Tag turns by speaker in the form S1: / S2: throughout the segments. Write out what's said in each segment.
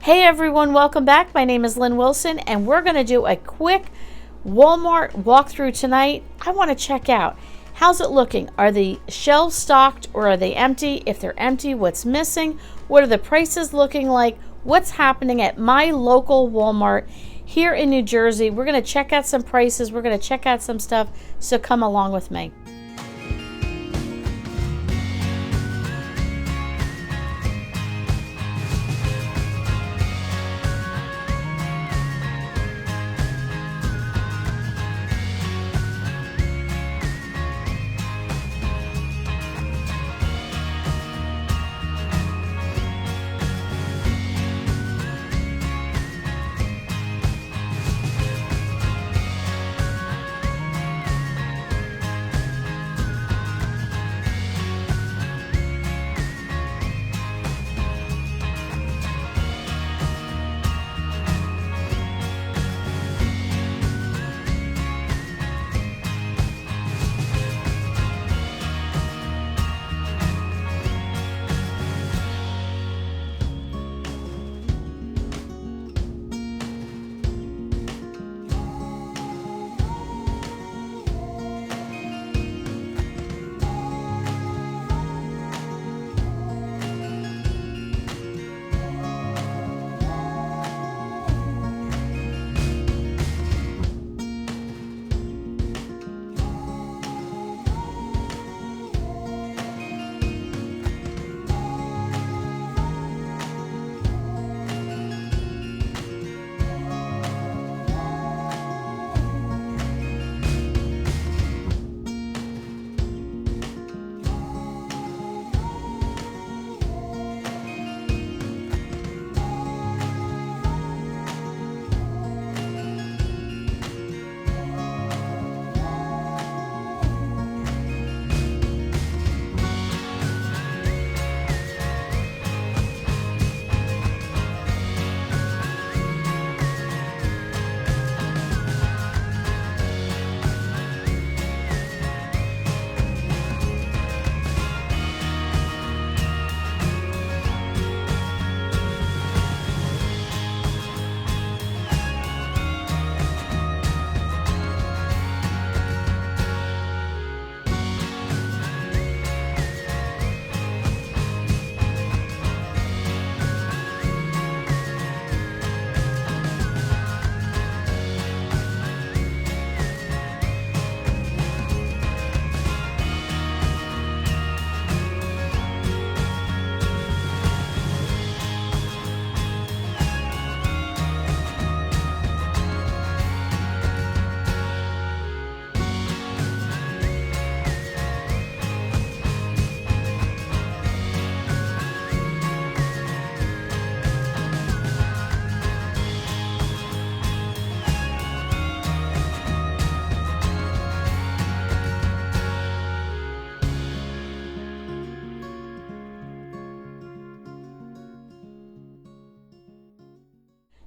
S1: Hey everyone, welcome back. My name is Lynn Wilson and we're going to do a quick Walmart walkthrough tonight. I want to check out, how's it looking? Are the shelves stocked or are they empty? If they're empty, what's missing? What are the prices looking like? What's happening at my local Walmart here in New Jersey? We're going to check out some prices. We're going to check out some stuff, so come along with me.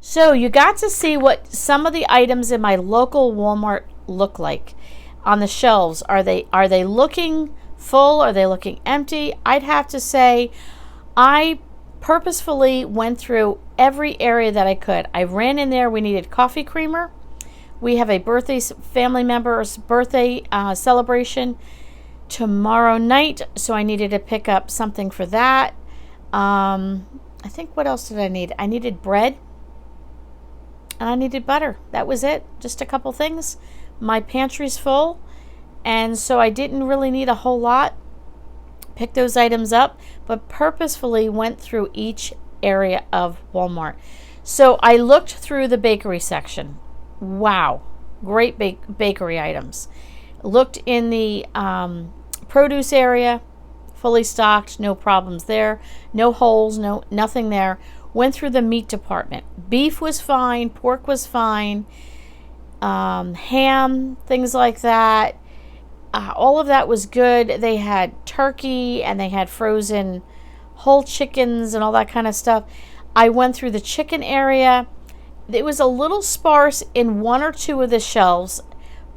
S1: So you got to see what some of the items in my local Walmart look like on the shelves. Are they looking full? Are they looking empty? I'd have to say I purposefully went through every area that I could. I ran in there. We needed coffee creamer. We have a family member's birthday celebration tomorrow night, so I needed to pick up something for that. I think, what else did I need? I needed bread. And I needed butter. That was it. Just a couple things. My pantry's full, and so I didn't really need a whole lot. Picked those items up, but purposefully went through each area of Walmart. So I looked through the bakery section. Wow, great bakery items. Looked in the produce area, fully stocked, no problems there. No holes, nothing there. Went through the meat department. Beef was fine, pork was fine, ham, things like that. All of that was good. They had turkey and they had frozen whole chickens and all that kind of stuff. I went through the chicken area. It was a little sparse in one or two of the shelves,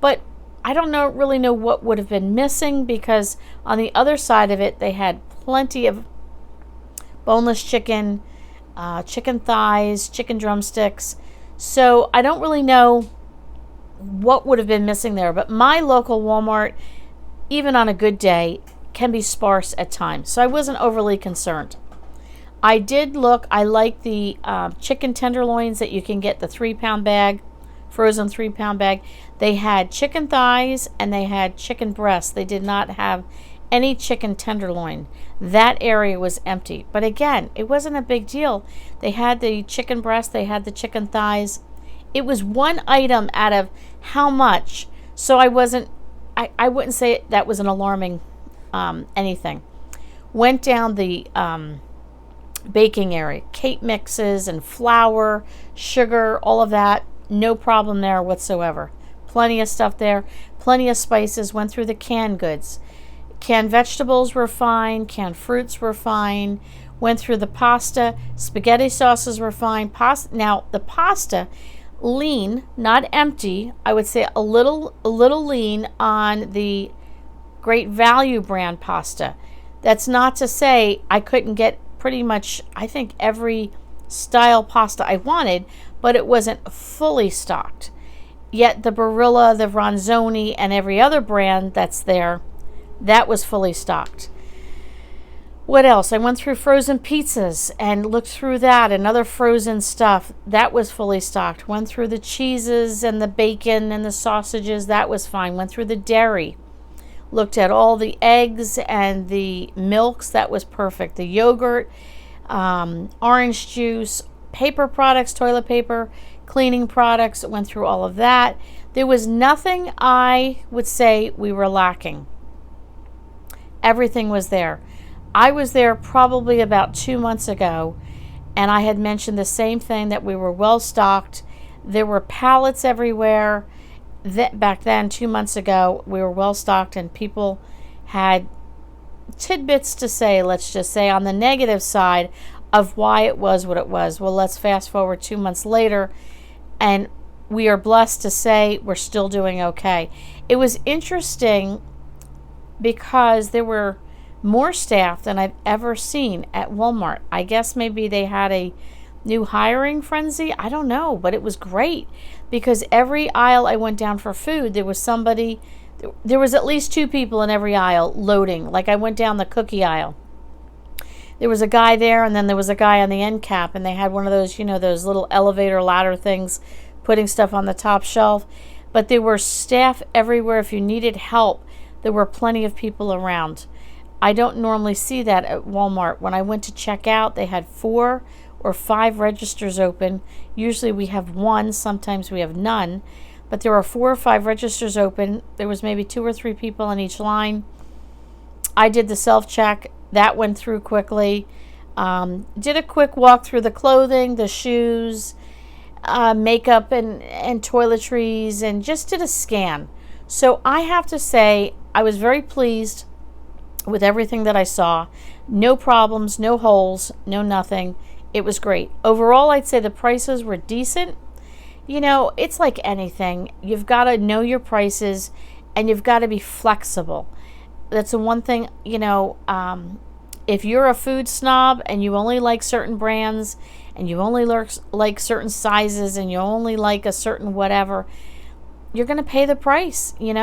S1: but I don't really know what would have been missing, because on the other side of it, they had plenty of boneless chicken, chicken thighs, chicken drumsticks. So I don't really know what would have been missing there, but my local Walmart, even on a good day, can be sparse at times. So I wasn't overly concerned. I did look, I like the chicken tenderloins that you can get, the 3-pound bag, frozen 3-pound bag. They had chicken thighs and they had chicken breasts. They did not have any chicken tenderloin. That area was empty. But again, it wasn't a big deal. They had the chicken breast, they had the chicken thighs. It was one item out of how much. So I wouldn't say that was an alarming anything. Went down the baking area, cake mixes and flour, sugar, all of that. No problem there whatsoever. Plenty of stuff there. Plenty of spices. Went through the canned goods. Canned vegetables were fine. Canned fruits were fine. Went through the pasta. Spaghetti sauces were fine. Now, the pasta, lean, not empty. I would say a little lean on the Great Value brand pasta. That's not to say I couldn't get pretty much, I think, every style pasta I wanted, but it wasn't fully stocked. Yet the Barilla, the Ronzoni, and every other brand that's there, that was fully stocked. What else? I went through frozen pizzas and looked through that and other frozen stuff. That was fully stocked. Went through the cheeses and the bacon and the sausages. That was fine. Went through the dairy. Looked at all the eggs and the milks. That was perfect. The yogurt, orange juice, paper products, toilet paper, cleaning products. Went through all of that. There was nothing I would say we were lacking. Everything was there. I was there probably about 2 months ago, and I had mentioned the same thing, that we were well stocked. There were pallets everywhere. Back then, 2 months ago, we were well stocked, and people had tidbits to say, let's just say, on the negative side of why it was what it was. Well, let's fast forward 2 months later, and we are blessed to say we're still doing okay. It was interesting because there were more staff than I've ever seen at Walmart. I guess maybe they had a new hiring frenzy. I don't know, but it was great because every aisle I went down for food, there was somebody, there was at least 2 people in every aisle loading. Like I went down the cookie aisle. There was a guy there, and then there was a guy on the end cap, and they had one of those, those little elevator ladder things, putting stuff on the top shelf. But there were staff everywhere. If you needed help, there were plenty of people around. I don't normally see that at Walmart. When I went to check out, they had 4 or 5 registers open. Usually we have 1, sometimes we have none. But there were 4 or 5 registers open. There was maybe 2 or 3 people on each line. I did the self-check. That went through quickly. Did a quick walk through the clothing, the shoes, makeup and toiletries, and just did a scan. So I have to say I was very pleased with everything that I saw. No problems, no holes, no nothing. It was great. Overall, I'd say the prices were decent. It's like anything. You've got to know your prices, and you've got to be flexible. That's the one thing, if you're a food snob and you only like certain brands, and you only like certain sizes, and you only like a certain whatever, you're going to pay the price, You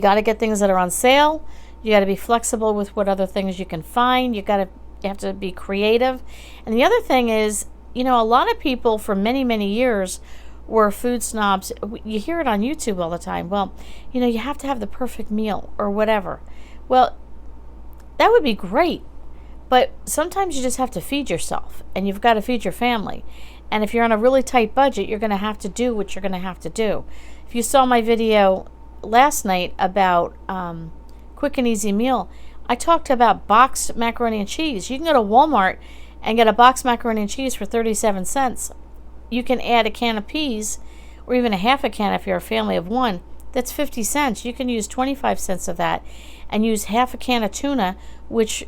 S1: got to get things that are on sale. You got to be flexible with what other things you can find. You have to be creative. And the other thing is, a lot of people for many, many years were food snobs. You hear it on YouTube all the time. Well, you have to have the perfect meal or whatever. Well, that would be great. But sometimes you just have to feed yourself, and you've got to feed your family. And if you're on a really tight budget, you're going to have to do what you're going to have to do. If you saw my video last night about quick and easy meal, I talked about boxed macaroni and cheese. You can go to Walmart and get a boxed macaroni and cheese for 37 cents. You can add a can of peas, or even a half a can if you're a family of 1. That's 50 cents. You can use 25 cents of that and use half a can of tuna, which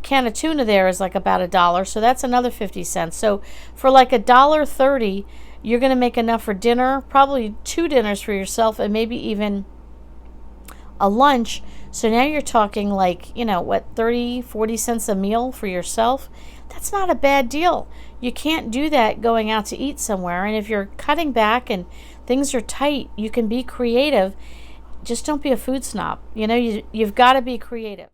S1: can of tuna there is like about $1. So that's another 50 cents. So for like $1.30, you're going to make enough for dinner, probably 2 dinners for yourself, and maybe even a lunch. So now you're talking like, 30, 40 cents a meal for yourself. That's not a bad deal. You can't do that going out to eat somewhere. And if you're cutting back and things are tight, you can be creative. Just don't be a food snob. You've got to be creative.